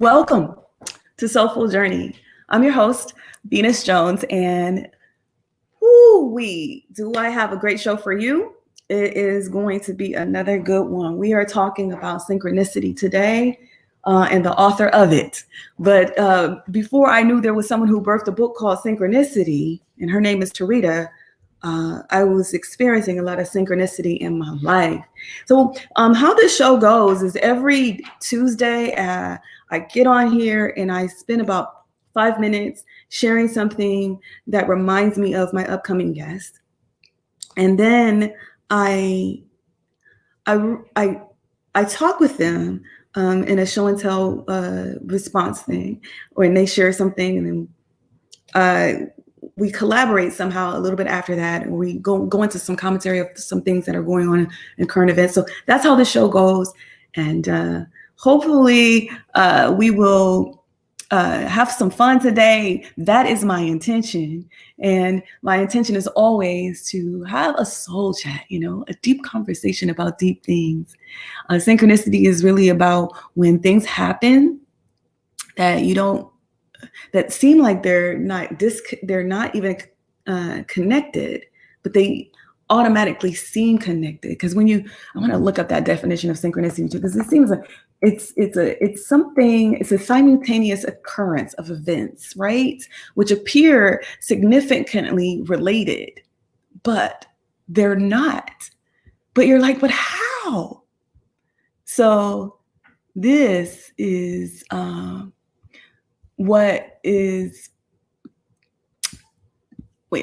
Welcome to Soulful Journey. I'm your host, Venus Jones, and do I have a great show for you? It is going to be another good one. We are talking about synchronicity today and the author of it. But before I knew there was someone who birthed a book called Synchronicity, and her name is Tureeda, I was experiencing a lot of synchronicity in my life. So how this show goes is every Tuesday, I get on here and I spend about 5 minutes sharing something that reminds me of my upcoming guest. And then I talk with them in a show and tell response thing, when they share something, and then we collaborate somehow a little bit after that, and we go into some commentary of some things that are going on in current events. So that's how the show goes, and hopefully we will have some fun today. That is my intention, and my intention is always to have a soul chat, a deep conversation about deep things. Synchronicity is really about when things happen that seem like they're not even connected, but they automatically seem connected. Because I want to look up that definition of synchronicity too, because it seems like it's a simultaneous occurrence of events, right? Which appear significantly related, but they're not. But you're like, but how? So this is wait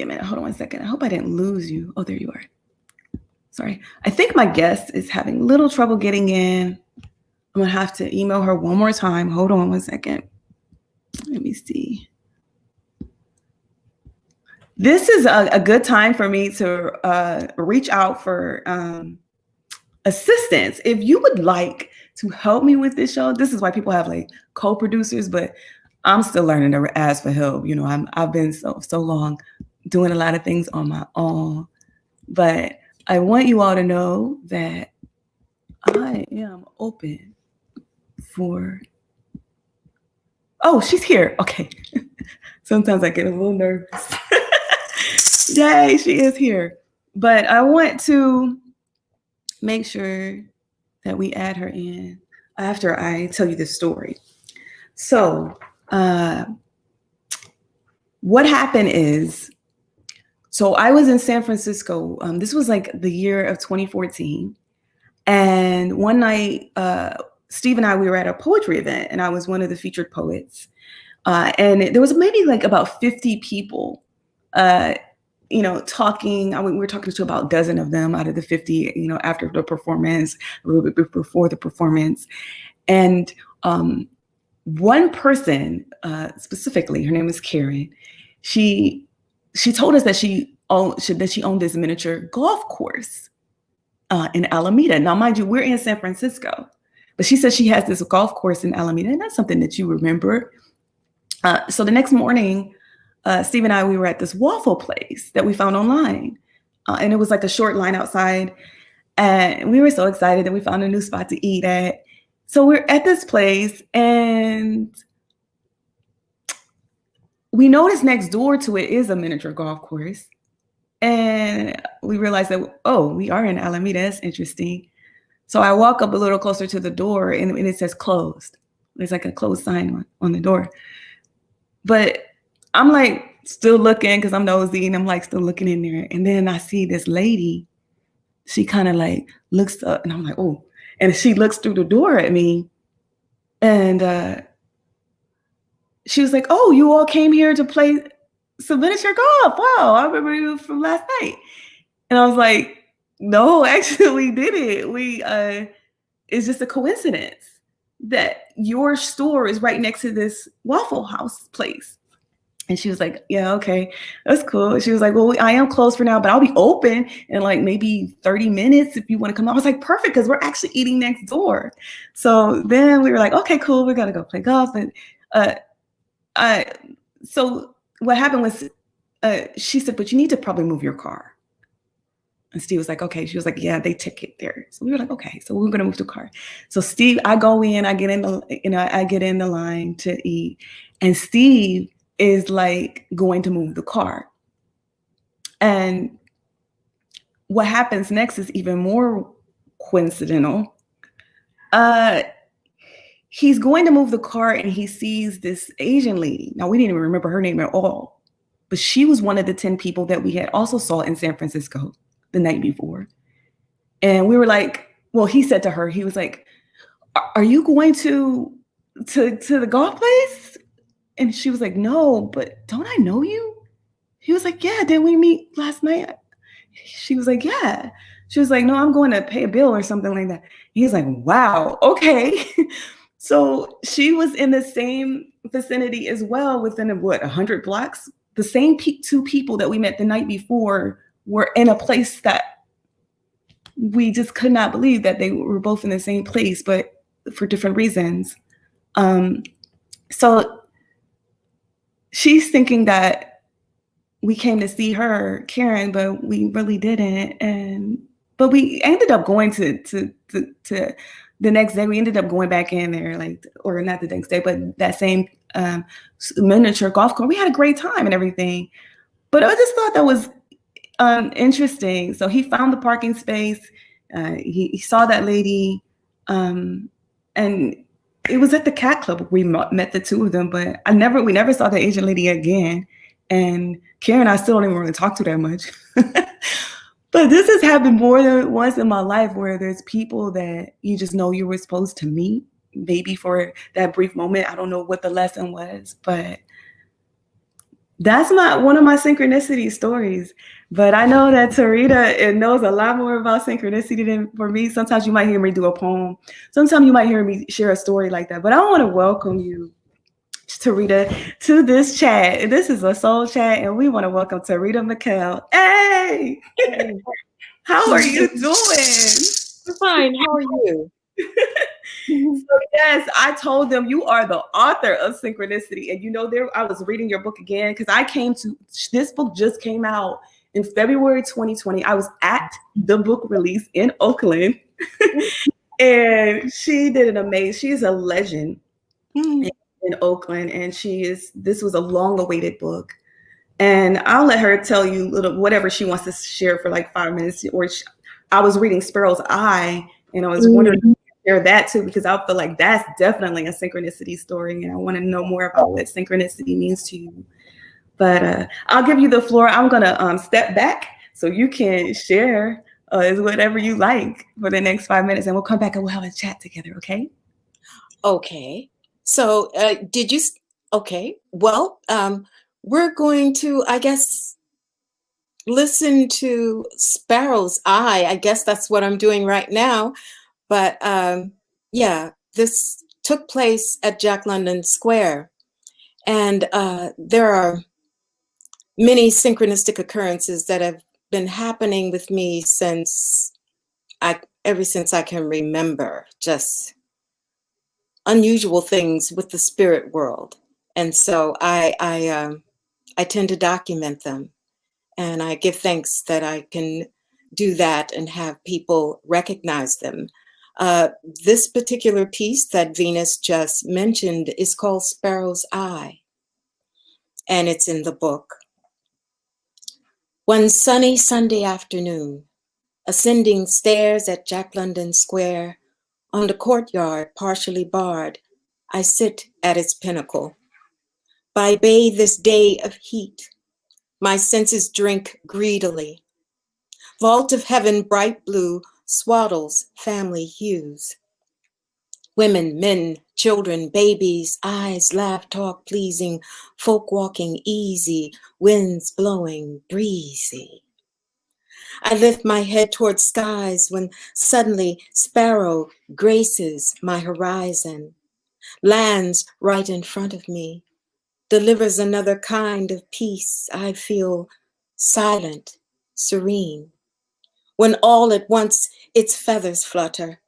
a minute, hold on one second. I hope I didn't lose you. Oh, there you are. Sorry. I think my guest is having a little trouble getting in. I'm gonna have to email her one more time. Hold on one second. Let me see. This is a good time for me to reach out for assistance. If you would like to help me with this show, this is why people have like co-producers, but I'm still learning to ask for help. I've been so long doing a lot of things on my own, but I want you all to know that I am open for. Oh, she's here. Okay. Sometimes I get a little nervous. Yay, she is here. But I want to make sure that we add her in after I tell you this story. So what happened is, so I was in San Francisco. This was like the year of 2014. And one night, Steve and we were at a poetry event, and I was one of the featured poets. And there was maybe like about 50 people, talking. We were talking to about a dozen of them out of the 50, after the performance, a little bit before the performance. And one person specifically, her name is Karen. She told us that she owned this miniature golf course in Alameda. Now, mind you, we're in San Francisco, but she said she has this golf course in Alameda, and that's something that you remember. So the next morning, Steve and we were at this waffle place that we found online, and it was like a short line outside, and we were so excited that we found a new spot to eat at. So we're at this place, and we noticed next door to it is a miniature golf course. And we realized that, we are in Alameda. That's interesting. So I walk up a little closer to the door, and it says closed. There's like a closed sign on the door. But I'm like still looking because I'm nosy, and I'm like still looking in there. And then I see this lady. She kind of like looks up, and I'm like, oh. And she looks through the door at me, and she was like, "Oh, you all came here to play some miniature golf. Wow, I remember you from last night." And I was like, "No, actually, we didn't. It's just a coincidence that your store is right next to this Waffle House place." And she was like, "Yeah, okay, that's cool." She was like, "Well, I am closed for now, but I'll be open in like maybe 30 minutes if you want to come." I was like, "Perfect," because we're actually eating next door. So then we were like, "Okay, cool. We're gonna go play golf." And so what happened was, she said, "But you need to probably move your car." And Steve was like, okay. She was like, yeah, they took it there. So we were like, okay. So we're gonna move the car. So Steve, I go in, I get in the line to eat, and Steve is like going to move the car. And what happens next is even more coincidental. He's going to move the car and he sees this Asian lady. Now, we didn't even remember her name at all, but she was one of the 10 people that we had also saw in San Francisco the night before. And we were like, well, he said to her, he was like, are you going to the golf place? And she was like, no, but don't I know you? He was like, yeah, didn't we meet last night? She was like, yeah. She was like, no, I'm going to pay a bill or something like that. He's like, wow, okay. So she was in the same vicinity as well, within 100 blocks. The same two people that we met the night before were in a place that we just could not believe that they were both in the same place, but for different reasons. So she's thinking that we came to see her, Karen, but we really didn't. But we ended up going to the next day. We ended up going back in there, or not the next day, but that same miniature golf course. We had a great time and everything. But I just thought that was interesting. So he found the parking space. He saw that lady, and it was at the Cat Club. We met the two of them, but we never saw the Asian lady again. And Karen, I still don't even really talk to that much. But this has happened more than once in my life, where there's people that you just know you were supposed to meet, maybe for that brief moment. I don't know what the lesson was, but that's not one of my synchronicity stories. But I know that Tureeda knows a lot more about synchronicity than for me. Sometimes you might hear me do a poem. Sometimes you might hear me share a story like that. But I want to welcome you, Tureeda, to this chat. This is a soul chat, and we want to welcome Tureeda Mikell. Hey! How are you doing? I'm fine. How are you? So yes, I told them you are the author of Synchronicity. And I was reading your book again because this book just came out in February 2020. I was at the book release in Oakland. And she did an amazing, she's a legend in Oakland. And this was a long awaited book. And I'll let her tell you whatever she wants to share for like 5 minutes. I was reading Sparrow's Eye, and I was wondering if you could share that too, because I feel like that's definitely a synchronicity story, and I want to know more about what synchronicity means to you. But I'll give you the floor. I'm gonna step back so you can share whatever you like for the next 5 minutes, and we'll come back and we'll have a chat together. Okay? Okay. So okay. Well, we're going to, I guess, listen to Sparrow's Eye. I guess that's what I'm doing right now. But yeah, this took place at Jack London Square. And there are many synchronistic occurrences that have been happening with me ever since I can remember, just unusual things with the spirit world. And so I tend to document them, and I give thanks that I can do that and have people recognize them. This particular piece that Venus just mentioned is called Sparrow's Eye, and it's in the book. One sunny Sunday afternoon, ascending stairs at Jack London Square, on the courtyard partially barred, I sit at its pinnacle. By bathe this day of heat, my senses drink greedily. Vault of heaven bright blue swaddles family hues. Women, men, children, babies, eyes laugh, talk pleasing, folk walking easy, winds blowing breezy. I lift my head toward skies when suddenly sparrow graces my horizon, lands right in front of me, delivers another kind of peace. I feel silent, serene, when all at once its feathers flutter.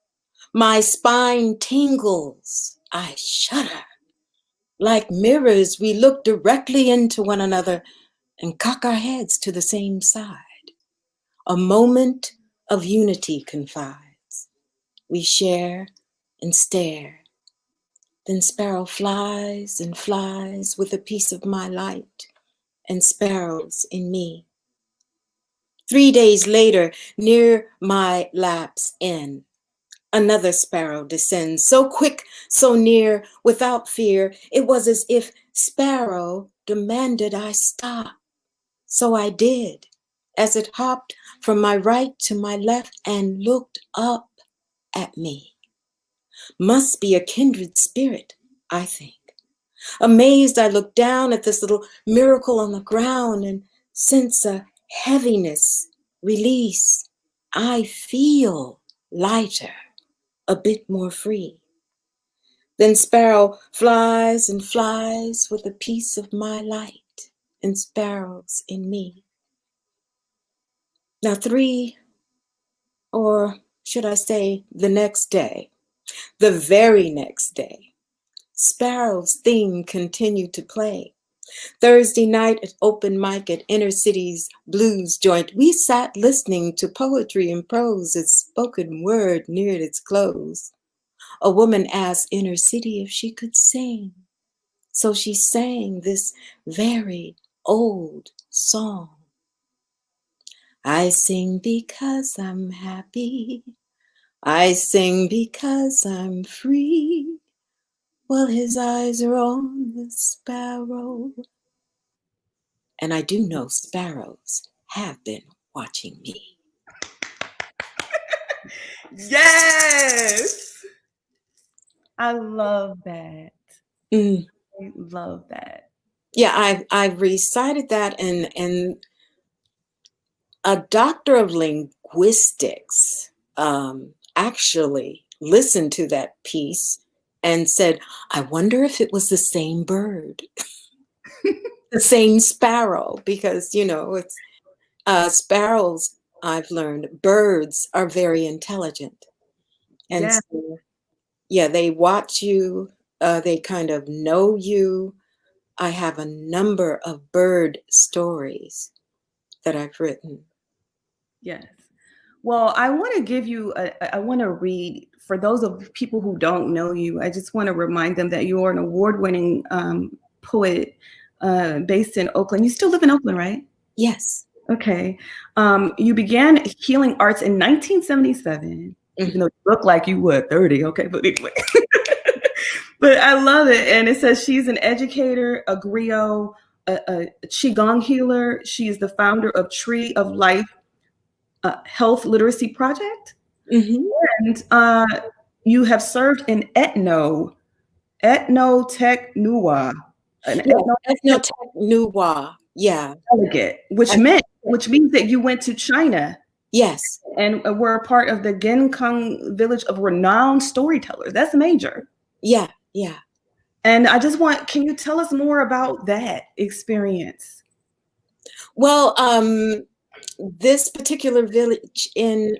My spine tingles, I shudder. Like mirrors, we look directly into one another and cock our heads to the same side. A moment of unity confides. We share and stare. Then sparrow flies and flies with a piece of my light and sparrows in me. 3 days later, near my lapse in, another sparrow descends, so quick, so near, without fear. It was as if sparrow demanded I stop. So I did, as it hopped from my right to my left and looked up at me. Must be a kindred spirit, I think. Amazed, I look down at this little miracle on the ground and sense a heaviness, release. I feel lighter, a bit more free. Then sparrow flies and flies with a piece of my light and sparrows in me. Now 3, or should I say the next day, the very next day, Sparrow's theme continued to play. Thursday night at open mic at Inner City's blues joint, we sat listening to poetry and prose as spoken word neared its close. A woman asked Inner City if she could sing. So she sang this very old song. I sing because I'm happy. I sing because I'm free. Well, his eyes are on the sparrow. And I do know sparrows have been watching me. Yes. I love that. Mm. I love that. Yeah, I've recited that, and a doctor of linguistics actually listened to that piece and said, I wonder if it was the same bird, the same sparrow, because, you know, it's sparrows, I've learned, birds are very intelligent. And Yeah. so, yeah, they watch you, they kind of know you. I have a number of bird stories that I've written. Yes. Well, I want to give you, I want to read, for those of people who don't know you, I just want to remind them that you are an award-winning poet based in Oakland. You still live in Oakland, right? Yes. Okay. You began healing arts in 1977, even though you look like you were 30. Okay, but anyway. But I love it. And it says she's an educator, a griot, a Qigong healer. She is the founder of Tree of Life Health Literacy Project. Mm-hmm. And you have served in ethnotech Nuwa, an Ethnotech Nuwa. Yeah. delegate, which means that you went to China. Yes. And were a part of the Genkang village of renowned storytellers. That's major. Yeah, yeah. And can you tell us more about that experience? Well, this particular village in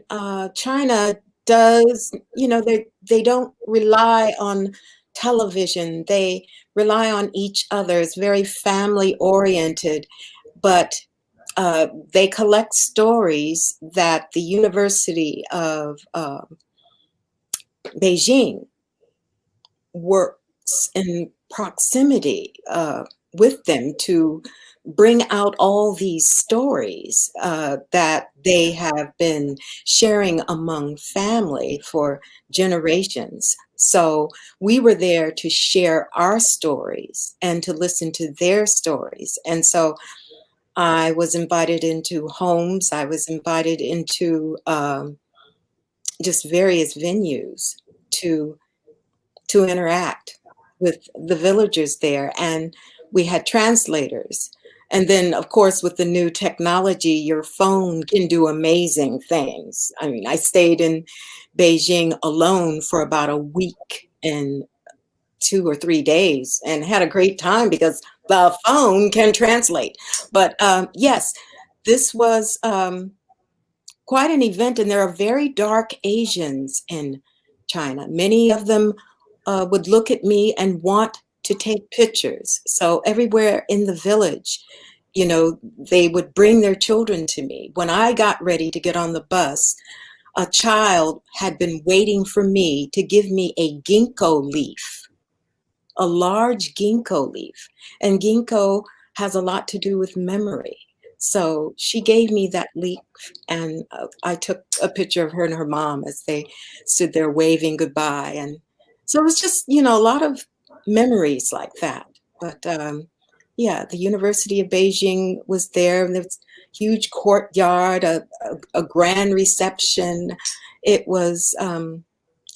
China does, you know, they don't rely on television. They rely on each other. It's very family oriented, but they collect stories that the University of Beijing works in proximity with them to bring out all these stories that they have been sharing among family for generations. So we were there to share our stories and to listen to their stories. And so I was invited into homes. I was invited into just various venues to interact with the villagers there, and we had translators. And then, of course, with the new technology, your phone can do amazing things. I mean, I stayed in Beijing alone for about a week and 2 or 3 days and had a great time because the phone can translate. But yes, this was quite an event, and there are very dark Asians in China. Many of them would look at me and want to take pictures. So everywhere in the village, you know, they would bring their children to me. When I got ready to get on the bus, a child had been waiting for me to give me a ginkgo leaf, a large ginkgo leaf. And ginkgo has a lot to do with memory. So she gave me that leaf, and I took a picture of her and her mom as they stood there waving goodbye. And so it was just, you know, a lot of memories like that. But yeah, the University of Beijing was there, and there was a huge courtyard, a grand reception. It was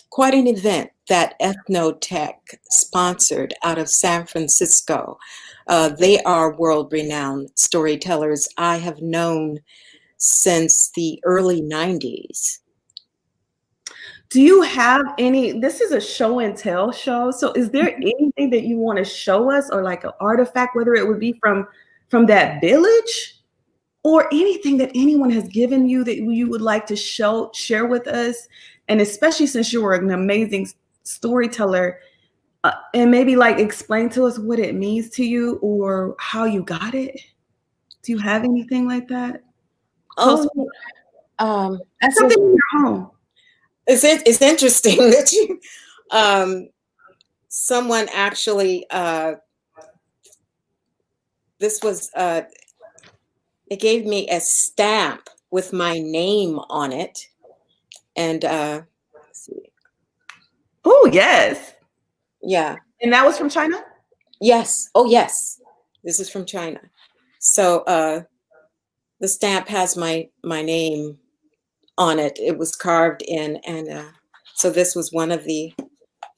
quite an event that Ethnotech sponsored out of San Francisco. They are world-renowned storytellers I have known since the early 90s. Do you have any, this is a show and tell show, so is there anything that you want to show us, or like an artifact, whether it would be from that village, or anything that anyone has given you that you would like to share with us? And especially since you were an amazing storyteller, and maybe like explain to us what it means to you or how you got it. Do you have anything like that? Oh, Something in your home. It's interesting that you, someone actually, this was, it gave me a stamp with my name on it. And let's see. Oh, yes. Yeah. And that was from China? Yes. Oh, yes. This is from China. So the stamp has my name on it. It was carved in, and so this was one of the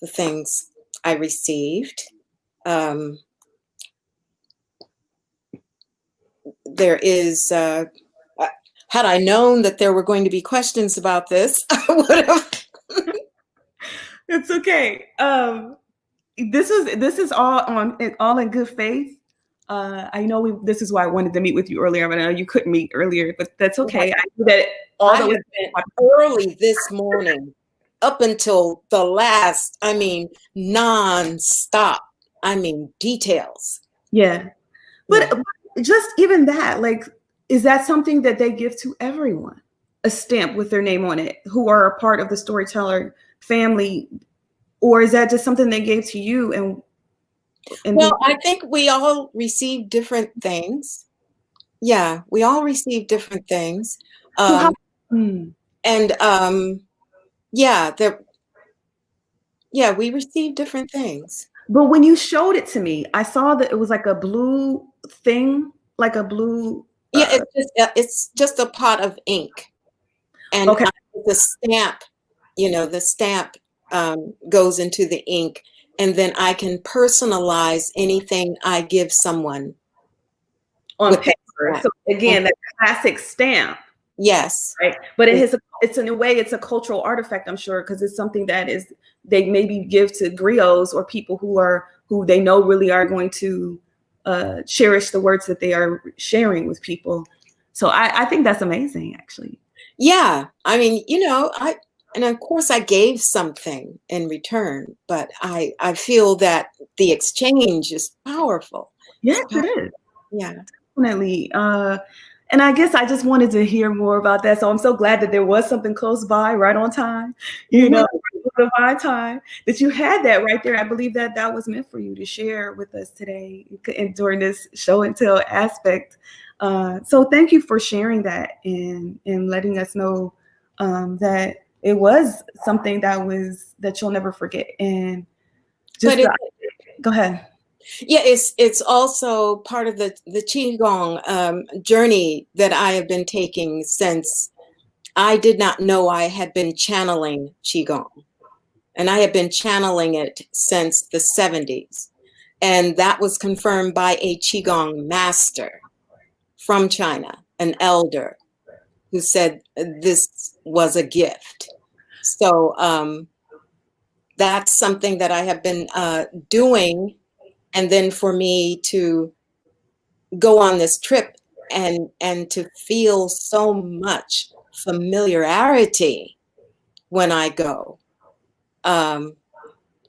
things I received. There is, had I known that there were going to be questions about this, I would have. It's okay. This is all in good faith. I know this is why I wanted to meet with you earlier, but I know you couldn't meet earlier, but that's okay. I knew that I have been early this morning up until the last, I mean, non-stop. I mean, details. Yeah. But just even that, like, is that something that they give to everyone? A stamp with their name on it, who are a part of the storyteller family? Or is that just something they gave to you? And well, I think we all receive different things. Yeah, we all receive different things. And yeah, we receive different things. But when you showed it to me, I saw that it was like a blue thing, like a blue. Yeah, it's just a pot of ink, and okay. The stamp, you know, the stamp goes into the ink, and then I can personalize anything I give someone On paper. So again, that classic stamp. Yes. Right. But it's in a way, it's a cultural artifact, I'm sure, because it's something that they maybe give to griots or people who they know really are going to cherish the words that they are sharing with people. So I think that's amazing, actually. Yeah. I mean, you know, and of course I gave something in return, but I feel that the exchange is powerful. Yes, it is. Yeah. Definitely. And I guess I just wanted to hear more about that. So I'm so glad that there was something close by, right on time, you know, divine time, that you had that right there. I believe that was meant for you to share with us today and during this show and tell aspect. So thank you for sharing that and letting us know that it was something that you'll never forget. And just go ahead. Yeah, it's also part of the Qigong journey that I have been taking since I did not know I had been channeling Qigong. And I have been channeling it since the 70s. And that was confirmed by a Qigong master from China, an elder, who said this was a gift. So that's something that I have been doing. And then for me to go on this trip and to feel so much familiarity when I go,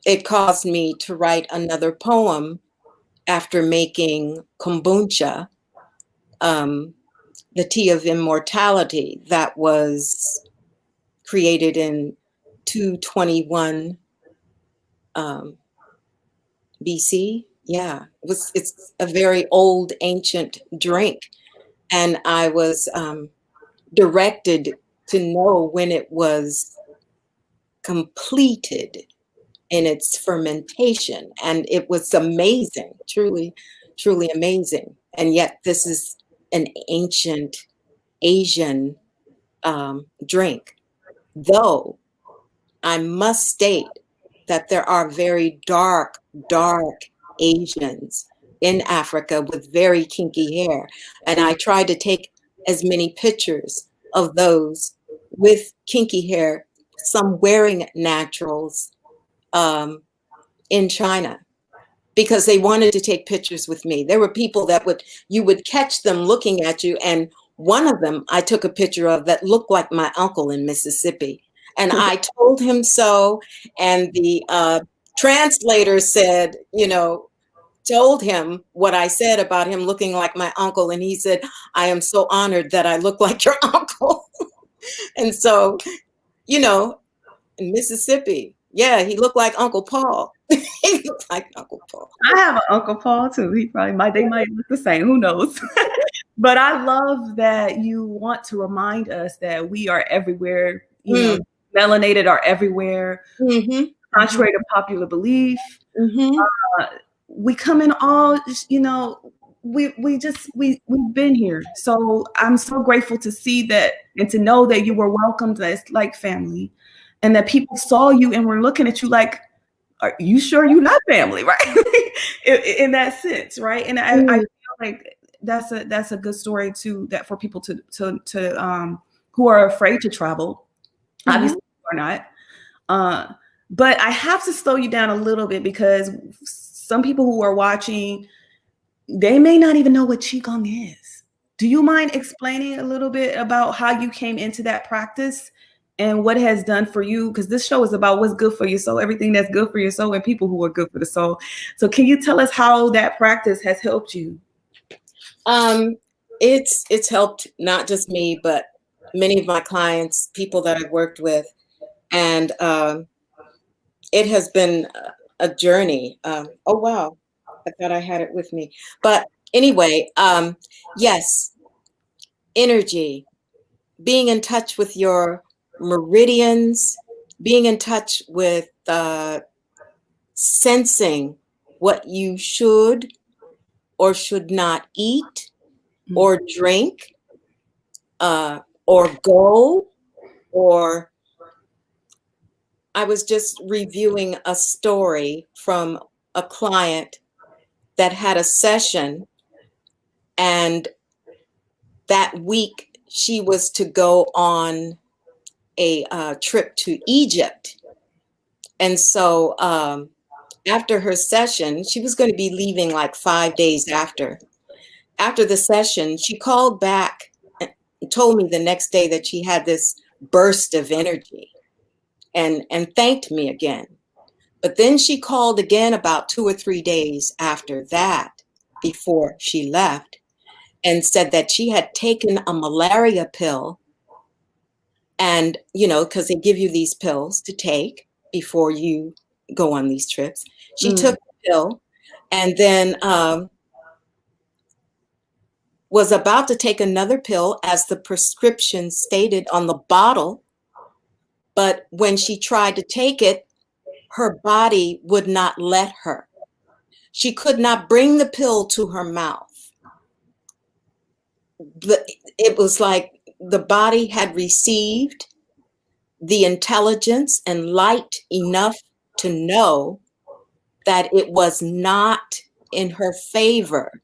it caused me to write another poem after making kombucha the tea of immortality that was created in 221 BC. Yeah, it's a very old, ancient drink. And I was directed to know when it was completed in its fermentation. And it was amazing, truly, truly amazing. And yet this is an ancient Asian drink. Though I must state that there are very dark, dark Asians in Africa with very kinky hair. And I try to take as many pictures of those with kinky hair, some wearing naturals, in China, because they wanted to take pictures with me. There were people that you would catch them looking at you. And one of them I took a picture of that looked like my uncle in Mississippi. And I told him so. And the translator said, told him what I said about him looking like my uncle. And he said, I am so honored that I look like your uncle. And so, in Mississippi, yeah, he looked like Uncle Paul. He looked like Uncle Paul. I have an Uncle Paul too. They might look the same. Who knows? But I love that you want to remind us that we are everywhere. Melanated are everywhere. Mm-hmm. Contrary to popular belief, we come in all. We've been here. So I'm so grateful to see that and to know that you were welcomed as like family, and that people saw you and were looking at you like, are you sure you're not family, right? in that sense, right? And I feel like that's a good story too, that for people to who are afraid to travel, obviously or not. But I have to slow you down a little bit, because some people who are watching, they may not even know what qigong is. Do you mind explaining a little bit about how you came into that practice and what it has done for you? Because this show is about what's good for your soul, everything that's good for your soul, and people who are good for the soul. So can you tell us how that practice has helped you? It's helped not just me, but many of my clients, people that I've worked with, and it has been a journey. Oh wow, I thought I had it with me, but anyway, yes, energy, being in touch with your meridians, being in touch with sensing what you should or should not eat or drink, or go, or I was just reviewing a story from a client that had a session, and that week she was to go on a trip to Egypt. And so after her session, she was going to be leaving like 5 days after. After the session, she called back and told me the next day that she had this burst of energy and thanked me again. But then she called again about 2 or 3 days after that, before she left, and said that she had taken a malaria pill. And, because they give you these pills to take before you go on these trips. She took the pill and then was about to take another pill as the prescription stated on the bottle. But when she tried to take it, her body would not let her. She could not bring the pill to her mouth. It was like the body had received the intelligence and light enough to know that it was not in her favor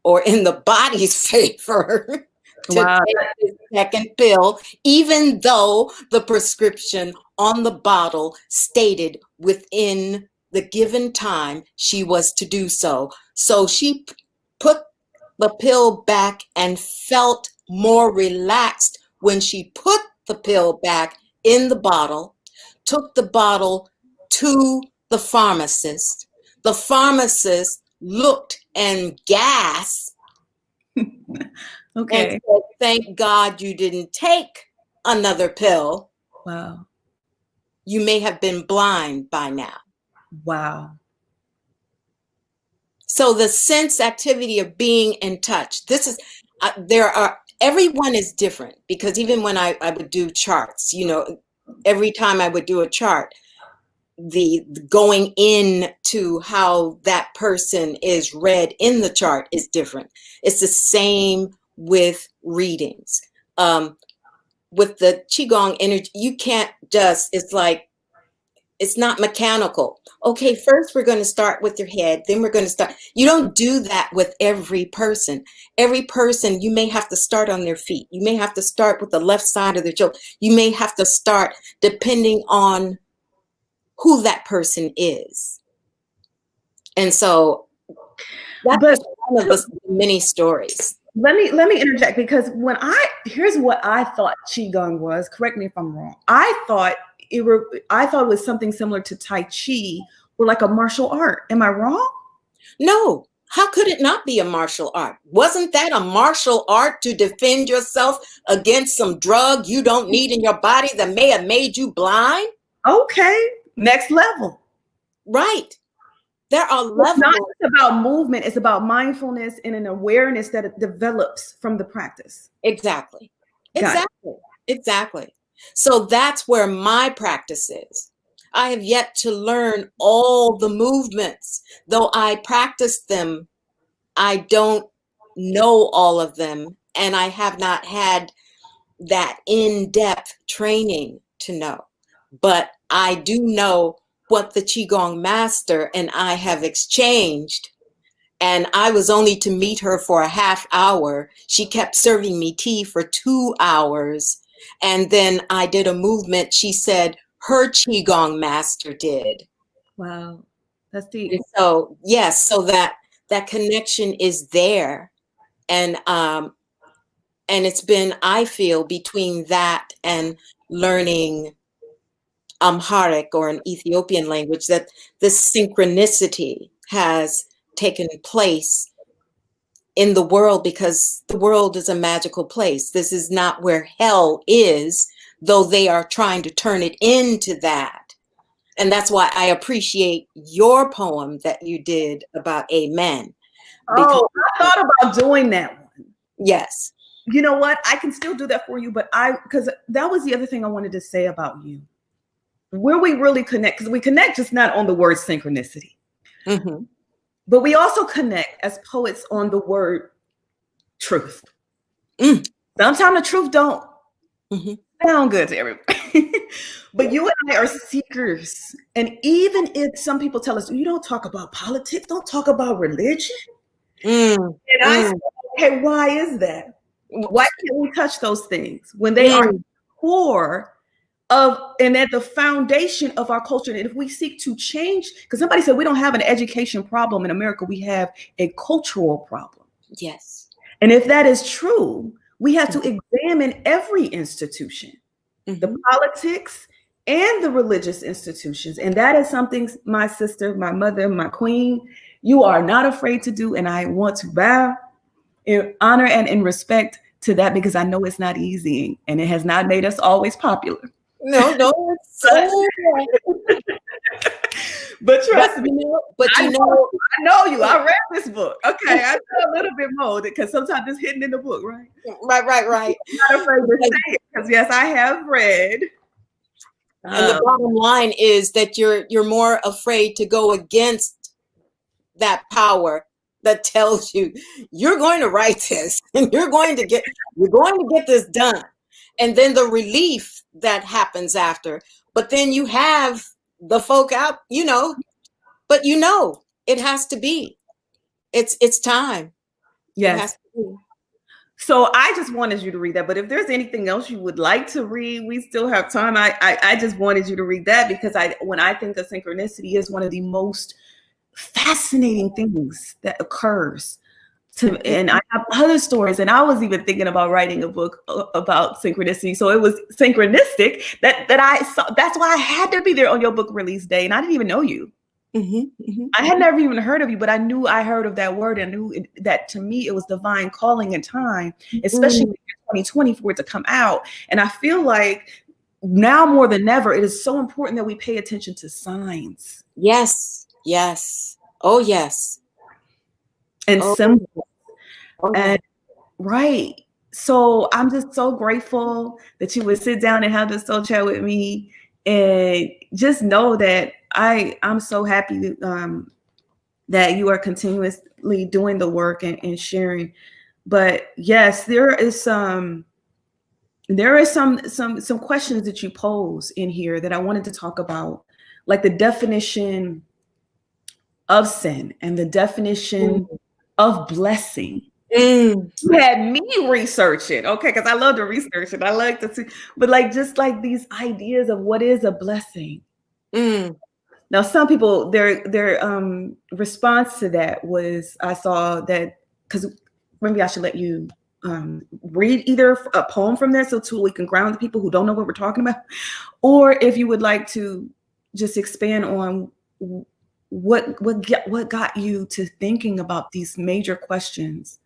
or in the body's favor to take the second pill, even though the prescription on the bottle stated within the given time she was to do so. So she put the pill back and felt more relaxed when she put the pill back in the bottle, took the bottle to the pharmacist. The pharmacist looked and gasped and Okay. said, thank God you didn't take another pill. Wow. You may have been blind by now. Wow. So the sense activity of being in touch, this is, everyone is different, because even when I would do charts, every time I would do a chart, the going in to how that person is read in the chart is different. It's the same with readings. With the Qigong energy, you can't just, it's not mechanical. Okay, first we're going to start with your head, then we're going to start. You don't do that with every person. Every person, you may have to start on their feet. You may have to start with the left side of their shoulder. You may have to start depending on who that person is. And so that's just one of the many stories. Let me interject, because here's what I thought Qigong was. Correct me if I'm wrong. I thought it was something similar to Tai Chi, or like a martial art. Am I wrong? No. How could it not be a martial art? Wasn't that a martial art to defend yourself against some drug you don't need in your body that may have made you blind? Okay. Next level. Right. There are levels. It's not just about movement. It's about mindfulness and an awareness that it develops from the practice. Exactly. Exactly. So that's where my practice is. I have yet to learn all the movements. Though I practice them, I don't know all of them, and I have not had that in-depth training to know. But I do know what the Qigong master and I have exchanged. And I was only to meet her for a half hour. She kept serving me tea for 2 hours. And then I did a movement she said her Qigong master did. Wow. That's deep. And so, yes, so that connection is there. And it's been, I feel, between that and learning Amharic, or an Ethiopian language, that this synchronicity has taken place in the world, because the world is a magical place. This is not where hell is, though they are trying to turn it into that. And that's why I appreciate your poem that you did about Amen. Oh, I thought about doing that one. Yes. You know what? I can still do that for you, but because that was the other thing I wanted to say about you. Where we really connect, because we connect just not on the word synchronicity, but we also connect as poets on the word truth. Sometimes the truth don't sound good to everybody, but you and I are seekers. And even if some people tell us, you don't talk about politics, don't talk about religion. And I say, okay, why is that? Why can't we touch those things when they are core and at the foundation of our culture? And if we seek to change, because somebody said we don't have an education problem in America, we have a cultural problem. Yes. And if that is true, we have to examine every institution, the politics and the religious institutions. And that is something my sister, my mother, my queen, you are not afraid to do. And I want to bow in honor and in respect to that, because I know it's not easy and it has not made us always popular. No, it's so but trust me, I know you. I read this book. Okay, I know a little bit more, because sometimes it's hidden in the book, right? Right. I'm not afraid to say it, because yes, I have read. And the bottom line is that you're more afraid to go against that power that tells you you're going to write this and you're going to get this done. And then the relief that happens after. But then you have the folk out, but it has to be. It's time. Yes. It has to be. So I just wanted you to read that. But if there's anything else you would like to read, we still have time. I just wanted you to read that, because when I think of synchronicity, is one of the most fascinating things that occurs. And I have other stories, and I was even thinking about writing a book about synchronicity. So it was synchronistic that I saw. That's why I had to be there on your book release day, and I didn't even know you. I had never even heard of you, but I knew I heard of that word and knew that to me it was divine calling and time, especially in 2020 for it to come out. And I feel like now more than ever, it is so important that we pay attention to signs. Yes, yes. Oh, yes. And Oh, symbols. oh, yeah. And right. So I'm just so grateful that you would sit down and have this soul chat with me, and just know that I'm so happy that you are continuously doing the work and sharing. But yes, there is some questions that you pose in here that I wanted to talk about, like the definition of sin and the definition of blessing. Mm, You had me researching, okay, because I love to research and I like to see, but like just like these ideas of what is a blessing. mm. Now, some people, their response to that was, I saw that, because maybe I should let you read either a poem from there, so we can ground the people who don't know what we're talking about, or if you would like to just expand on what got you to thinking about these major questions.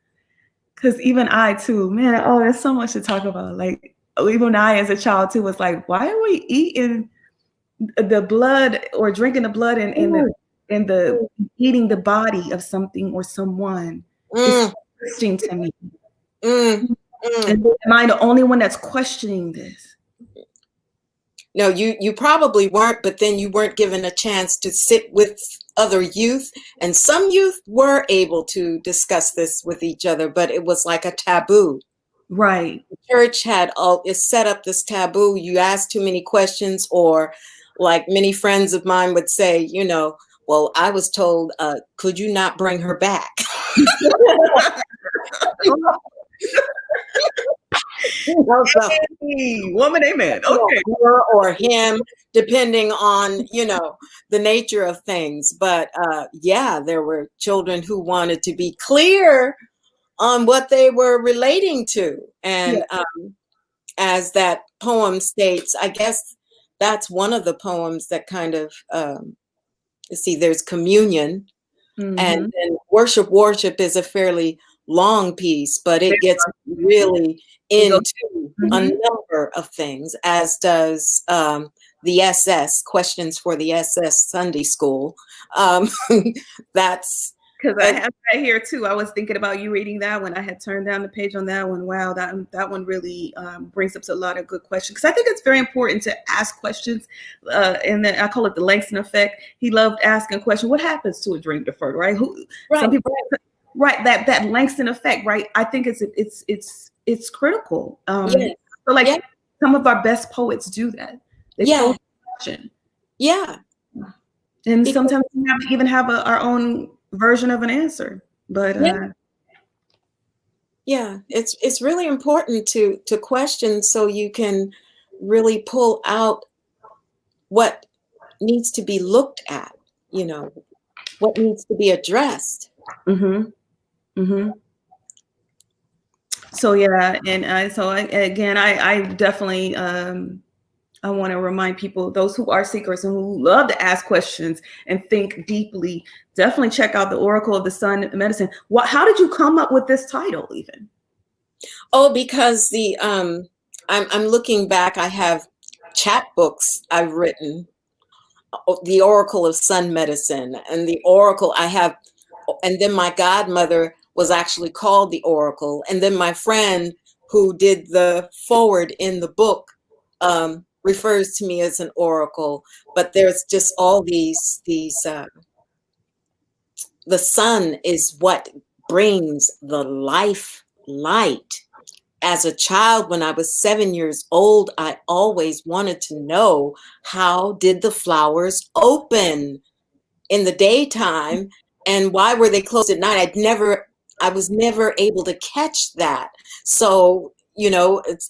Because even I too, man, oh, there's so much to talk about. Like even I as a child too was like, why are we eating the blood or drinking the blood and the eating the body of something or someone? It's Mm, interesting to me. mm, mm. And am I the only one that's questioning this? No, you probably weren't, but then you weren't given a chance to sit with other youth. And some youth were able to discuss this with each other, but it was like a taboo. Right. The church had it set up this taboo. You ask too many questions, or like many friends of mine would say, well, I was told, could you not bring her back? So, Hey, woman, amen. Okay. her or him, depending on the nature of things. But yeah, there were children who wanted to be clear on what they were relating to, and Yeah. as that poem states, I guess that's one of the poems that kind of see, there's communion, and Mm-hmm. then worship is a fairly long piece, but it gets really We go. into a Mhm. number of things, as does the SS, Questions for the SS Sunday School. Um, that's Because I uh, have right here too. I was thinking about you reading that one. I had turned down the page on that one. Wow, that one really brings up a lot of good questions. Because I think it's very important to ask questions. And then I call it the Langston effect. He loved asking questions. What happens to a dream deferred? Right? Some right, people, right? That Langston effect. Right? I think it's critical. yeah, So like yeah, some of our best poets do that. They yeah, pose a question. yeah. And Because sometimes we even have our own version of an answer. But yeah, yeah, it's really important to question, so you can really pull out what needs to be looked at, what needs to be addressed. mm-hmm, mm-hmm. So yeah, and again, I definitely I want to remind people, those who are seekers and who love to ask questions and think deeply, definitely check out the Oracle of the Sun Medicine. How did you come up with this title even? Oh, because I'm looking back, I have chapbooks I've written, the Oracle of Sun Medicine, and the Oracle I have, and then my godmother was actually called the Oracle, and then my friend who did the forward in the book refers to me as an oracle. But there's just all these the sun is what brings the life light. As a child, when I was 7 years old, I always wanted to know, how did the flowers open in the daytime, and why were they closed at night? I was never able to catch that. So,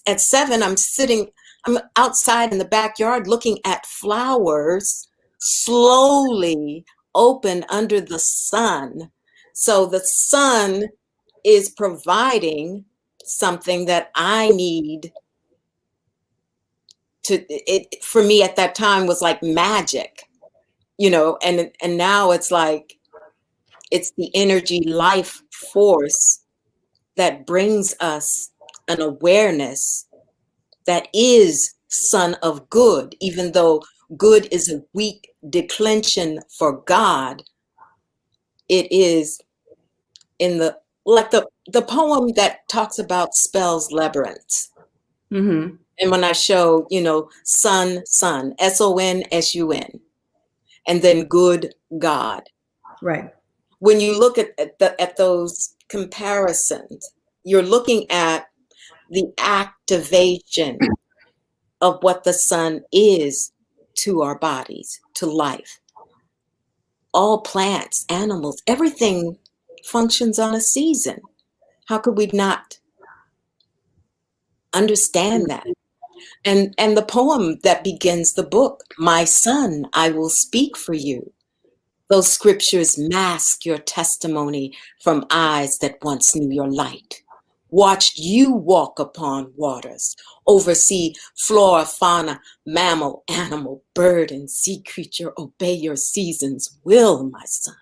at 7, I'm outside in the backyard looking at flowers slowly open under the sun. So the sun is providing something that I need to, it for me at that time was like magic. you know, and now it's like it's the energy life force that brings us an awareness that is son of good, even though good is a weak declension for God. It is in the, like the poem that talks about spells labyrinths. Mm-hmm. And when I show, you know, sun, SONSUN, and then good God. Right. When you look at those comparisons, you're looking at the activation of what the sun is to our bodies, to life. All plants, animals, everything functions on a season. How could we not understand that? And the poem that begins the book, "My son, I will speak for you." Those scriptures mask your testimony from eyes that once knew your light, watched you walk upon waters, oversee flora, fauna, mammal, animal, bird, and sea creature. Obey your season's will, my son.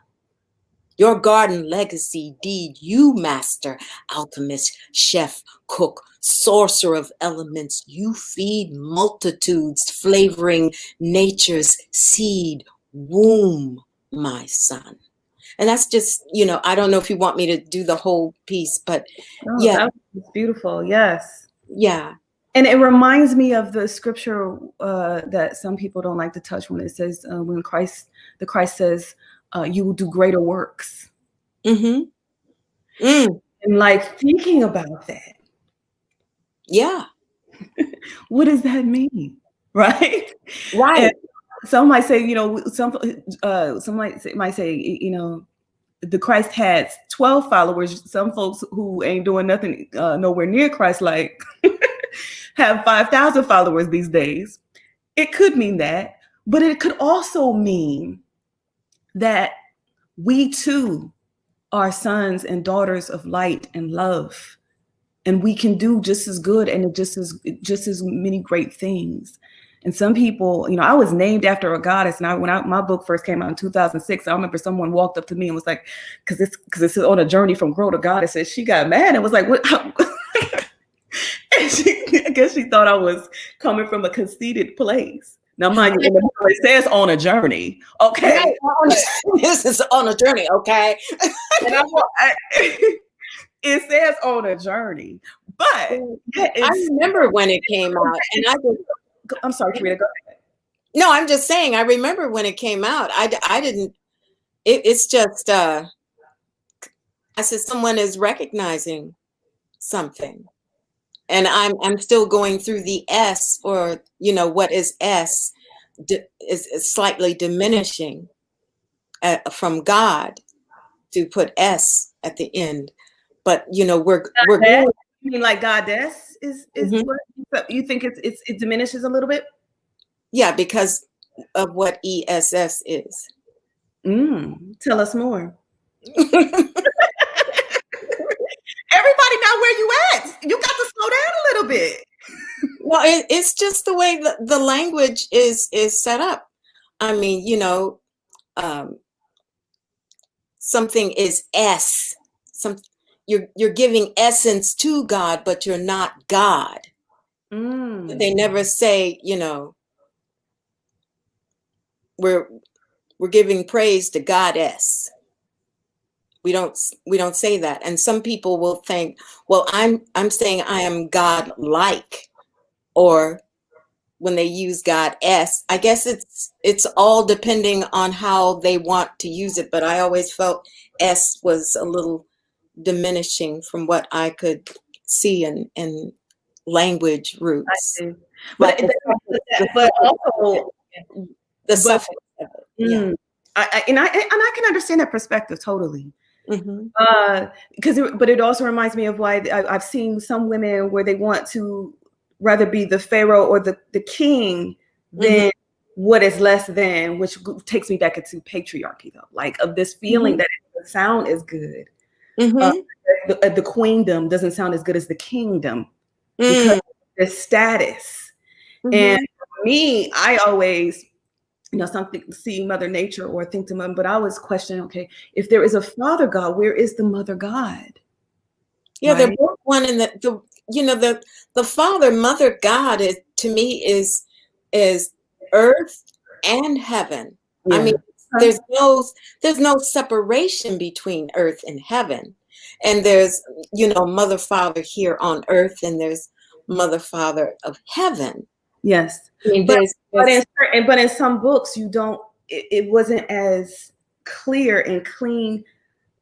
Your garden legacy deed you master, alchemist, chef, cook, sorcerer of elements. You feed multitudes, flavoring nature's seed womb, my son. And that's just, you know, I don't know if you want me to do the whole piece, but Oh, yeah, that was beautiful. Yes. yeah. And it reminds me of the scripture that some people don't like to touch when it says, when the Christ says, you will do greater works. Mm-hmm. Mm. And like thinking about that, Yeah. what does that mean? Right. Right. And some might say, you know, some might say, you know, the Christ had 12 followers. Some folks who ain't doing nothing nowhere near Christ like have 5,000 followers these days. It could mean that, but it could also mean that we too are sons and daughters of light and love, and we can do just as good and just as many great things. And some people, you know, I was named after a goddess, and my book first came out in 2006, I remember someone walked up to me and was like, because it's on a journey from girl to goddess, and she got mad and was like, what? And I guess she thought I was coming from a conceited place. Now, mind you, it says on a journey. Okay. Right. This is on a journey, okay? And it says on a journey. But I remember when it came out, and I'm sorry, Tureeda, go ahead. No, I'm just saying, I remember when it came out. I didn't, it's just, I said, someone is recognizing something. And I'm still going through the S, or, you know, what is S is slightly diminishing from God to put S at the end. But, you know, we're going. You mean like goddess is what you think it diminishes a little bit? Yeah, because of what ESS is. Tell us more. Everybody know where you at. You got to slow down a little bit. Well, it's just the way the language is set up. I mean, you know, something is S. You're giving essence to God, but you're not God. They never say, you know, we're giving praise to Goddess. We don't say that. And some people will think, well, I'm saying I am God-like, or when they use Goddess. I guess it's all depending on how they want to use it. But I always felt S was a little diminishing from what I could see in language roots. But also the suffix of it. Yeah. I can understand that perspective totally. Mm-hmm. But it also reminds me of why I've seen some women where they want to rather be the pharaoh or the king than what is less than, which takes me back into patriarchy, though, like of this feeling that it doesn't sound as good. The queendom doesn't sound as good as the kingdom because of the status. And for me, I always something, see Mother Nature or think to Mother, but I was questioning, okay, if there is a Father God, where is the Mother God? Yeah, they're Right? both one in the Father, Mother God is, to me, is earth and heaven. I Yeah. mean, there's no separation between earth and heaven. And there's, Mother Father here on earth, and there's Mother Father of heaven. Yes. I mean, But there's in some books you don't, it wasn't as clear and clean,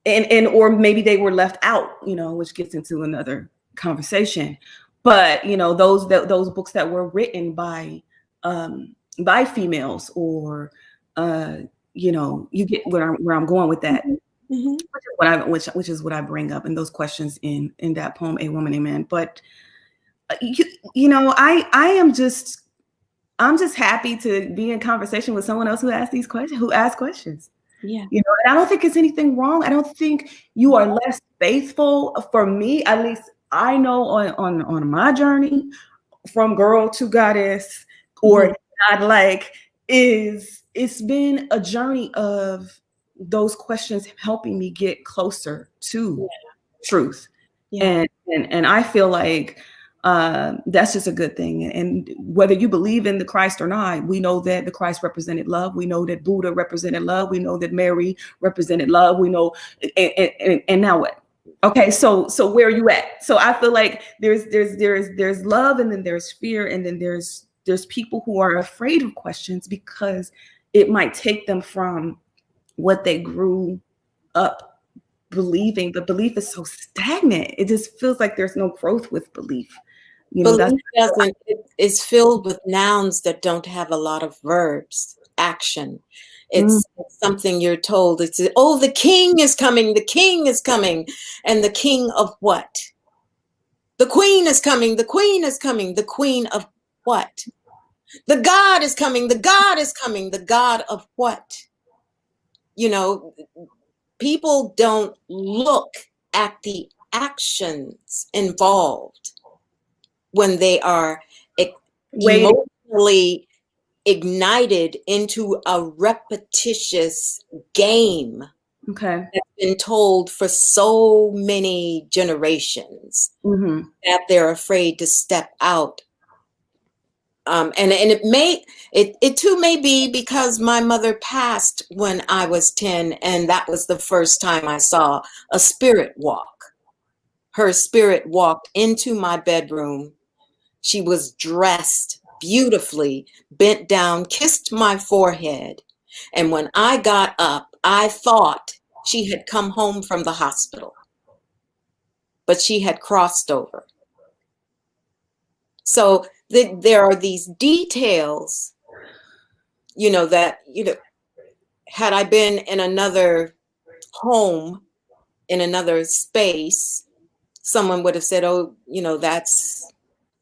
and or maybe they were left out, which gets into another conversation. But those books that were written by females, or you get where I'm going with that. Mhm. Which is what I bring up in those questions in that poem, A Woman, a Man. But I'm just happy to be in conversation with someone else who asks questions. Yeah. And I don't think it's anything wrong. I don't think you are less faithful. For me, at least, I know on my journey from girl to goddess, or godlike, it's been a journey of those questions helping me get closer to truth. Yeah. And I feel like that's just a good thing. And whether you believe in the Christ or not, we know that the Christ represented love. We know that Buddha represented love. We know that Mary represented love. We know, and now what? Okay, so where are you at? So I feel like there's love, and then there's fear, and then there's people who are afraid of questions because it might take them from what they grew up believing. The belief is so stagnant. It just feels like there's no growth with belief. That's Belief is filled with nouns that don't have a lot of verbs, action. It's something you're told. It's, oh, the king is coming, the king is coming. And the king of what? The queen is coming, the queen is coming. The queen of what? The God is coming, the God is coming. The God of what? People don't look at the actions involved when they are emotionally ignited into a repetitious game Okay. that's been told for so many generations that they're afraid to step out. And it too may be because my mother passed when I was 10, and that was the first time I saw a spirit walk. Her spirit walked into my bedroom. She was dressed beautifully, bent down, kissed my forehead. And when I got up, I thought she had come home from the hospital, but she had crossed over. So there are these details, that, had I been in another home, in another space, someone would have said, oh,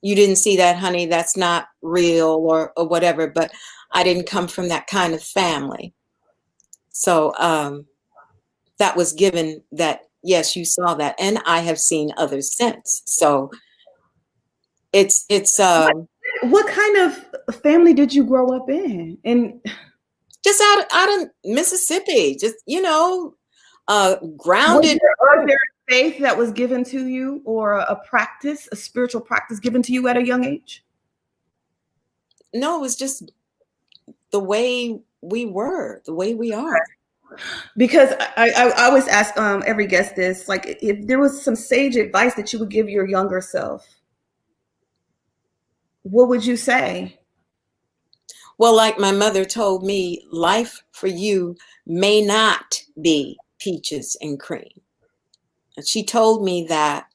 you didn't see that, honey, that's not real, or whatever. But I didn't come from that kind of family. So that was given that, yes, you saw that. And I have seen others since. So it's what kind of family did you grow up in? And just out of Mississippi, just, grounded. was there a faith that was given to you, or a spiritual practice given to you at a young age? No, it was just the way we were, the way we are. Because I always ask every guest this, like, if there was some sage advice that you would give your younger self, what would you say? Well, like my mother told me, life for you may not be peaches and cream. And she told me that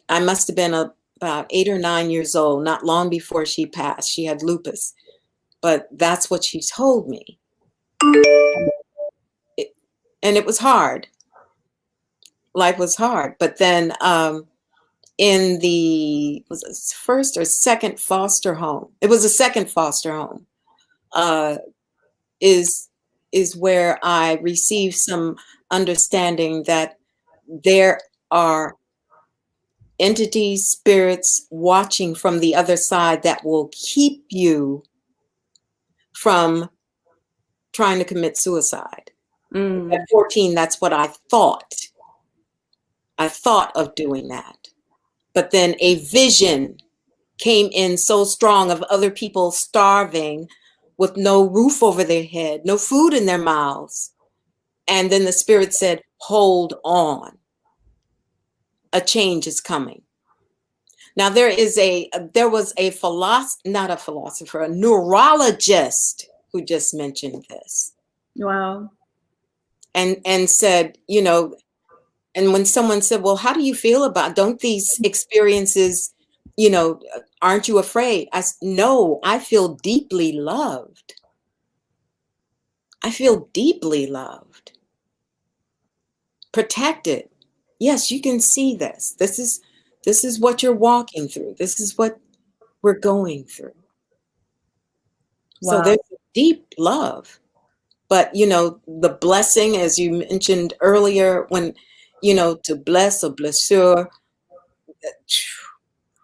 I must have been about 8 or 9 years old, not long before she passed. She had lupus, but that's what she told me. And it was hard. Life was hard. But then in was it first or second foster home? It was a second foster home. Is where I received some understanding that there are entities, spirits watching from the other side that will keep you from trying to commit suicide. Mm. At 14, that's what I thought. I thought of doing that. But then a vision came in so strong of other people starving with no roof over their head, no food in their mouths. And then the Spirit said, hold on. A change is coming. Now there was a a neurologist who just mentioned this. Wow. And said, you know, and when someone said, well, how do you feel about, don't these experiences, you know, aren't you afraid? I said, no, I feel deeply loved. I feel deeply loved. Protected. Yes, you can see this. This is what you're walking through. This is what we're going through. Wow. So there's a deep love. But, you know, the blessing, as you mentioned earlier, when, you know, to bless or blessure,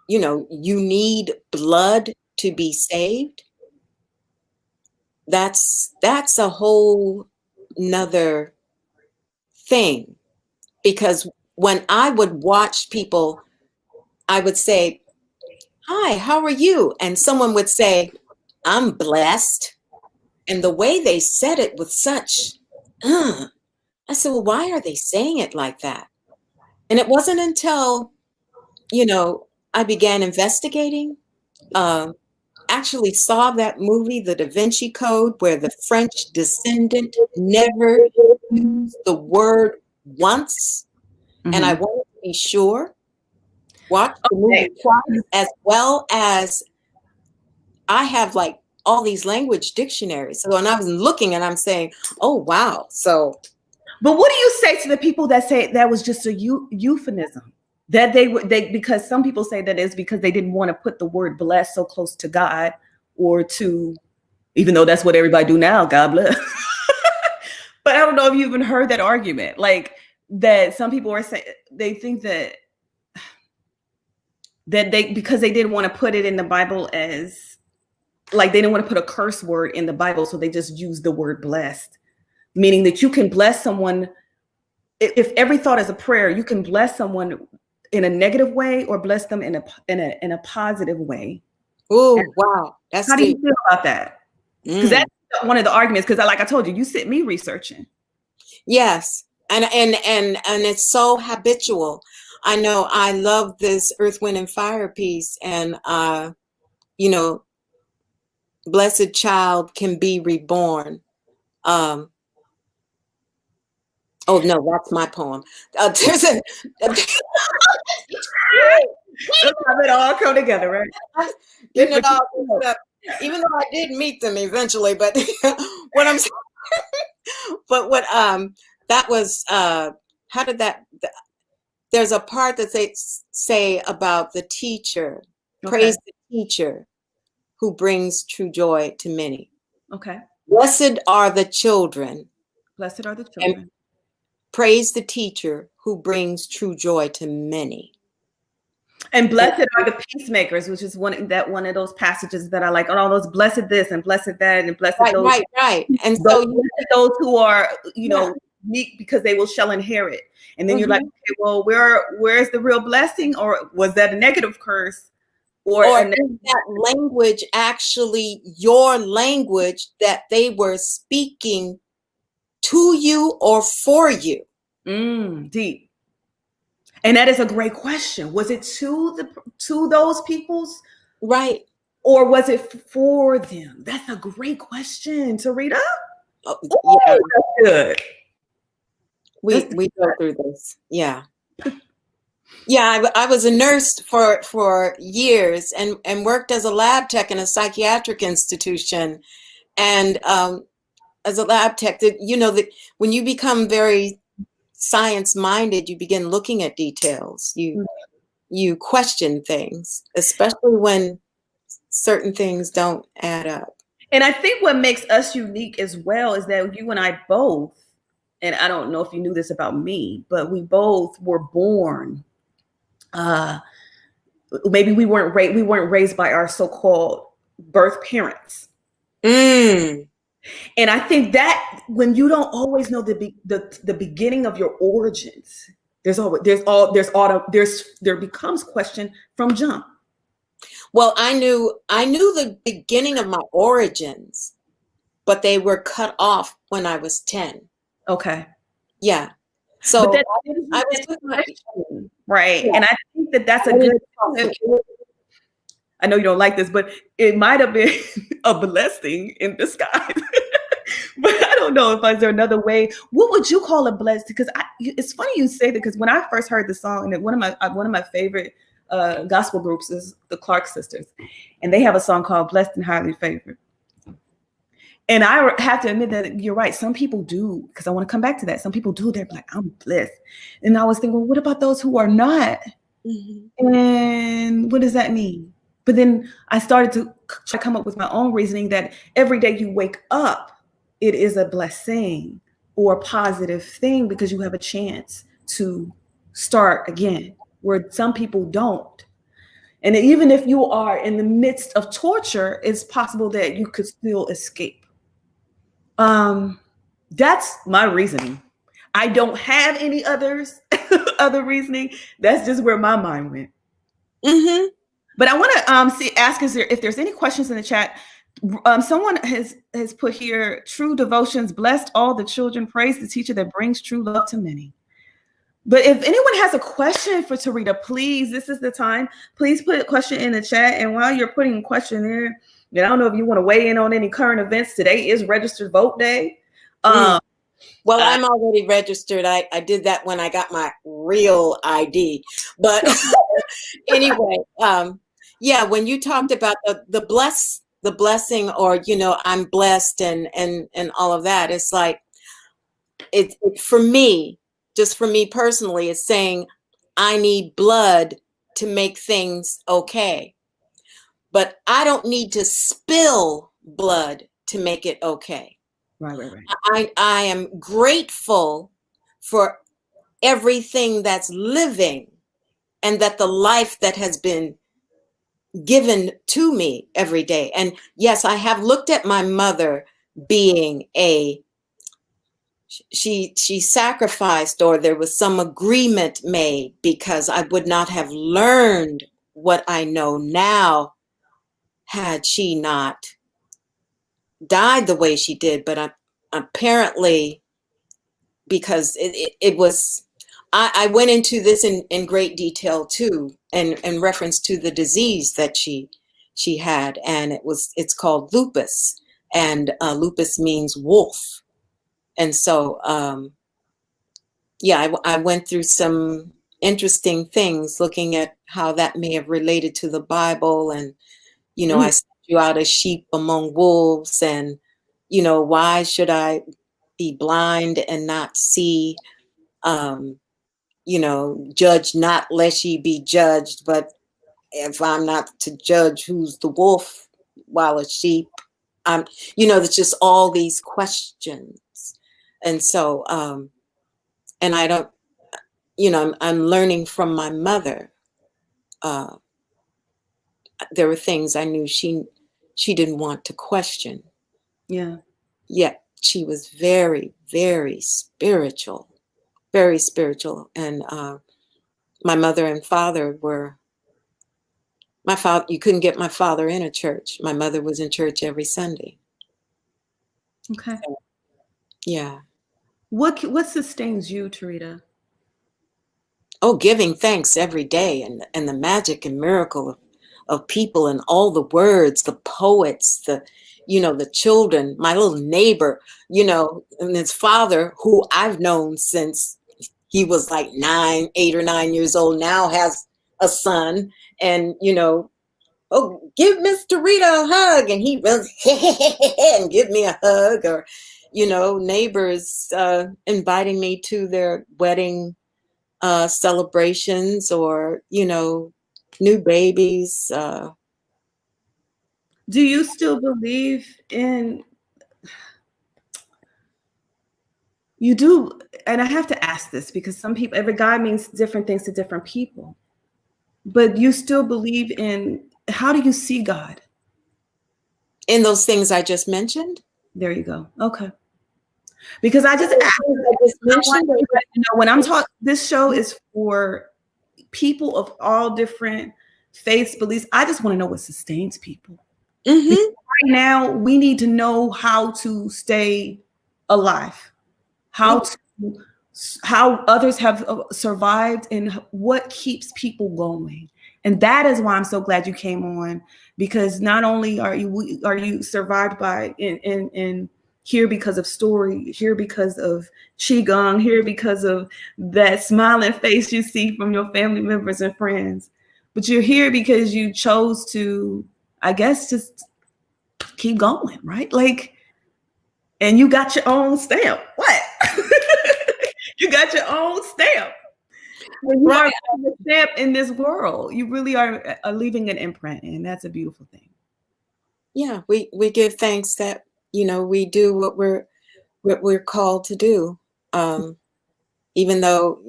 you know, you need blood to be saved. That's a whole nother thing. Because when I would watch people, I would say, hi, how are you? And someone would say, I'm blessed. And the way they said it with such, I said, well, why are they saying it like that? And it wasn't until, you know, I began investigating, actually saw that movie, The Da Vinci Code, where the French descendant never used the word once. And I wanted to be sure. Watch the movie twice, as well as I have like all these language dictionaries. So when I was looking and I'm saying, oh, wow. So. But what do you say to the people that say that was just a euphemism? That they because some people say that it's because they didn't want to put the word bless so close to God, or to, even though that's what everybody do now, God bless. But I don't know if you even heard that argument, like that some people are saying they think that they, because they didn't want to put it in the Bible as, like, they didn't want to put a curse word in the Bible, so they just used the word blessed, meaning that you can bless someone. If every thought is a prayer, you can bless someone in a negative way or bless them in a positive way. Oh, wow. That's how do you feel about that? Because that's one of the arguments. Because like I told you, you sent me researching. Yes, and it's so habitual. I know I love this Earth, Wind, and Fire piece, and you know, blessed child can be reborn. Oh no, that's my poem. There's a Let's have it all come together, right? You know, even though I did meet them eventually, but what I'm saying, but what that was how did that? There's a part that they say about the teacher. Okay. Praise the teacher who brings true joy to many. Okay. Blessed are the children. Blessed are the children. And praise the teacher who brings true joy to many. And blessed are the peacemakers, which is one of those passages that I like. And all those blessed this and blessed that and blessed those. Right. And so those who are, you know, meek, because they will shall inherit. And then you're like, okay, well, where's the real blessing? Or was that a negative curse? Or is that language actually your language that they were speaking to you or for you? Deep. And that is a great question. Was it to those peoples? Right. Or was it for them? That's a great question, Tureeda. Oh, yeah. That's good. We go through this. Yeah. Yeah, I was a nurse for years and worked as a lab tech in a psychiatric institution. And as a lab tech, you know, that when you become very science-minded, you begin looking at details. You question things, especially when certain things don't add up. And I think what makes us unique as well is that you and I both, and I don't know if you knew this about me, but we both were born. Maybe we weren't raised by our so-called birth parents. And I think that when you don't always know the beginning of your origins, there becomes question from jump. Well, I knew the beginning of my origins, but they were cut off when I was 10. Okay. Yeah. But So that I was with my right. yeah, And I think that that's a I good. didn't I know you don't like this, but it might have been a blessing in disguise. But I don't know if there another way. What would you call a blessing? Because it's funny you say that, because when I first heard the song, and one of my favorite gospel groups is the Clark Sisters, and they have a song called "Blessed and Highly Favored." And I have to admit that you're right. Some people do, because I want to come back to that. Some people do. They're like, I'm blessed. And I was thinking, well, what about those who are not? Mm-hmm. And what does that mean? But then I started to try to come up with my own reasoning that every day you wake up, it is a blessing or a positive thing, because you have a chance to start again, where some people don't. And even if you are in the midst of torture, it's possible that you could still escape. That's my reasoning. I don't have any other reasoning. That's just where my mind went. Mm-hmm. But I want to ask if there's any questions in the chat. Someone has put here, true devotions blessed all the children, praise the teacher that brings true love to many. But if anyone has a question for Tureeda, please, this is the time. Please put a question in the chat. And while you're putting a question there, I don't know if you want to weigh in on any current events. Today is registered vote day. Well, I'm already registered. I did that when I got my real ID. But anyway, yeah, when you talked about the blessing, or I'm blessed and all of that, it's like it for me, just for me personally, it's saying I need blood to make things okay. But I don't need to spill blood to make it okay. Right. I am grateful for everything that's living, and that the life that has been given to me every day. And yes, I have looked at my mother being she sacrificed, or there was some agreement made, because I would not have learned what I know now had she not died the way she did. But apparently, because it was, I went into this in great detail too, and in reference to the disease that she had, and it's called lupus, and lupus means wolf. And so yeah, I went through some interesting things, looking at how that may have related to the Bible. And I sent you out as sheep among wolves, and why should I be blind and not see? Judge not lest ye be judged. But if I'm not to judge who's the wolf while a sheep, there's just all these questions. And so, and I don't, I'm learning from my mother. There were things I knew she didn't want to question. Yeah. Yet she was very, very spiritual, very spiritual. And my mother and father were, you couldn't get my father in a church. My mother was in church every Sunday. Okay. So, yeah. What sustains you, Tureeda? Oh, giving thanks every day, and the magic and miracle of people, and all the words, the poets, the children, my little neighbor, and his father, who I've known since he was like 8 or 9 years old, now has a son. And oh, give Miss Tureeda a hug, and he runs and give me a hug. Or neighbors inviting me to their wedding celebrations, or new babies. Do you still believe in? You do, and I have to ask this because every God means different things to different people. But you still believe in? How do you see God? In those things I just mentioned? There you go. Okay. Because I just I just want mentioned you it. to know when I'm talking, this show is for people of all different faiths, beliefs. I just want to know what sustains people. Mm-hmm. Right now, we need to know how to stay alive, how to how others have survived, and what keeps people going. And that is why I'm so glad you came on, because not only are you survived by in here because of story, here because of qigong, here because of that smiling face you see from your family members and friends, but you're here because you chose to, I guess, just keep going, right? Like, and you got your own stamp. What? You got your own stamp. When you Right. are a stamp in this world, you really are leaving an imprint, and that's a beautiful thing. Yeah, we give thanks that, we do what we're called to do. Even though,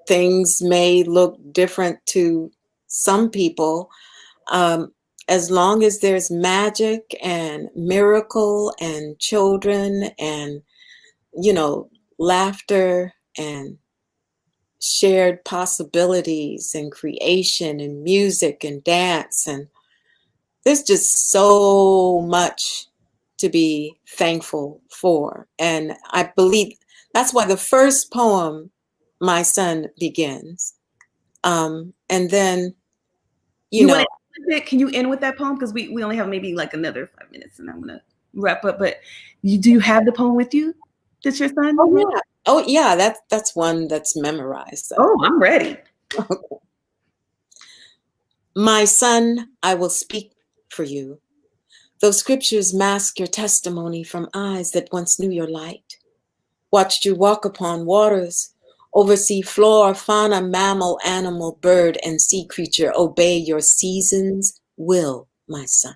things may look different to some people, as long as there's magic and miracle and children and, laughter and shared possibilities and creation and music and dance, and there's just so much to be thankful for. And I believe that's why the first poem, my son, begins. And then, you You want know, to? Can you end with that poem? Because we only have maybe like another 5 minutes, and I'm gonna wrap up. But do you have the poem with you? That your son wrote? oh yeah, that's one that's memorized. So. Oh, I'm ready. My son, I will speak for you. Those scriptures mask your testimony from eyes that once knew your light. Watched you walk upon waters, oversee flora, fauna, mammal, animal, bird, and sea creature. Obey your season's will, my son.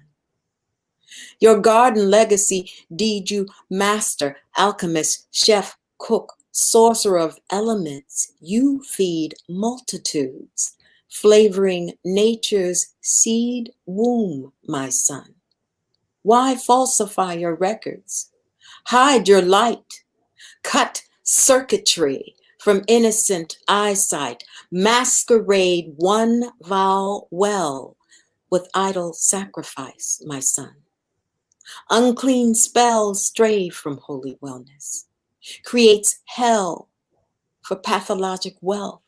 Your garden legacy deed you master, alchemist, chef, cook, sorcerer of elements. You feed multitudes, flavoring nature's seed womb, my son. Why falsify your records? Hide your light. Cut circuitry from innocent eyesight. Masquerade one vow well with idol sacrifice, my son. Unclean spells stray from holy wellness. Creates hell for pathologic wealth.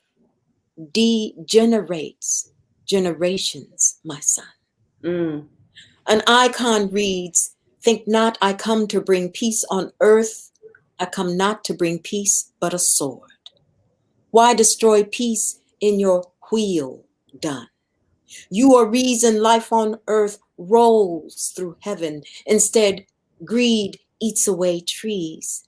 Degenerates generations, my son. Mm. An icon reads, think not I come to bring peace on earth. I come not to bring peace, but a sword. Why destroy peace in your wheel done? You are reason life on earth rolls through heaven. Instead, greed eats away trees,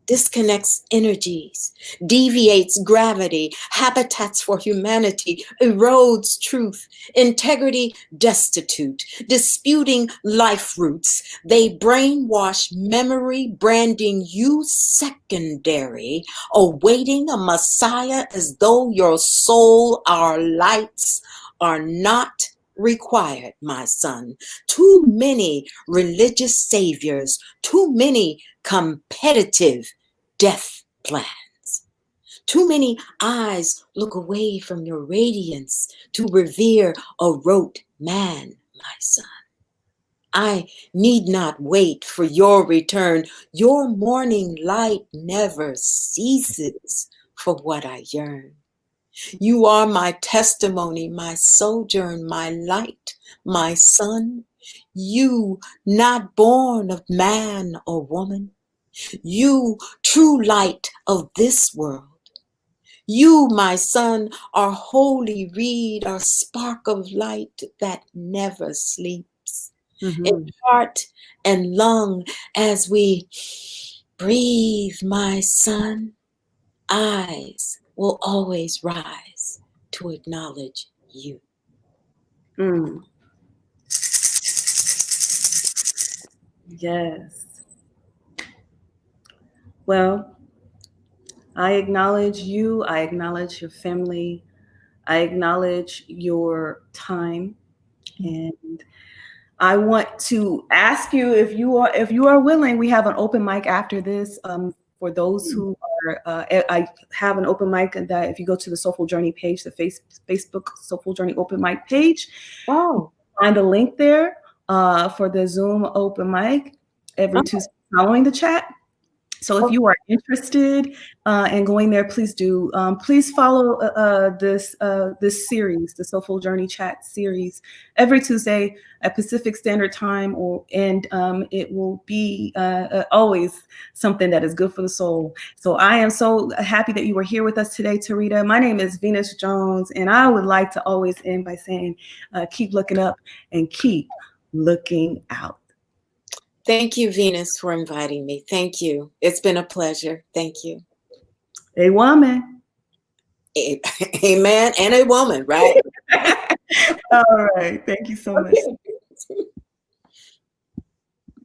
disconnects energies, deviates gravity, habitats for humanity, erodes truth, integrity destitute, disputing life roots. They brainwash memory, branding you secondary, awaiting a messiah as though your soul, our lights, are not required, my son. Too many religious saviors, too many competitive death plans. Too many eyes look away from your radiance to revere a rote man, my son. I need not wait for your return. Your morning light never ceases for what I yearn. You are my testimony, my sojourn, my light, my son. You, not born of man or woman. You, true light of this world. You, my son, are holy reed, our spark of light that never sleeps. In heart and lung, as we breathe, my son, eyes will always rise to acknowledge you. Mm. Yes. Well, I acknowledge you. I acknowledge your family. I acknowledge your time. And I want to ask you if you are willing. We have an open mic after this. For those who are, I have an open mic that if you go to the Soulful Journey page, the Facebook Soulful Journey open mic page, find the link there for the Zoom open mic every Tuesday following the chat. So if you are interested in going there, please do. Please follow this series, the Soulful Journey Chat series, every Tuesday at Pacific Standard Time, and it will be always something that is good for the soul. So I am so happy that you were here with us today, Tureeda. My name is Venus Jones, and I would like to always end by saying, keep looking up and keep looking out. Thank you, Venus, for inviting me. Thank you. It's been a pleasure. Thank you. A woman. A man and a woman, right? All right. Thank you so much.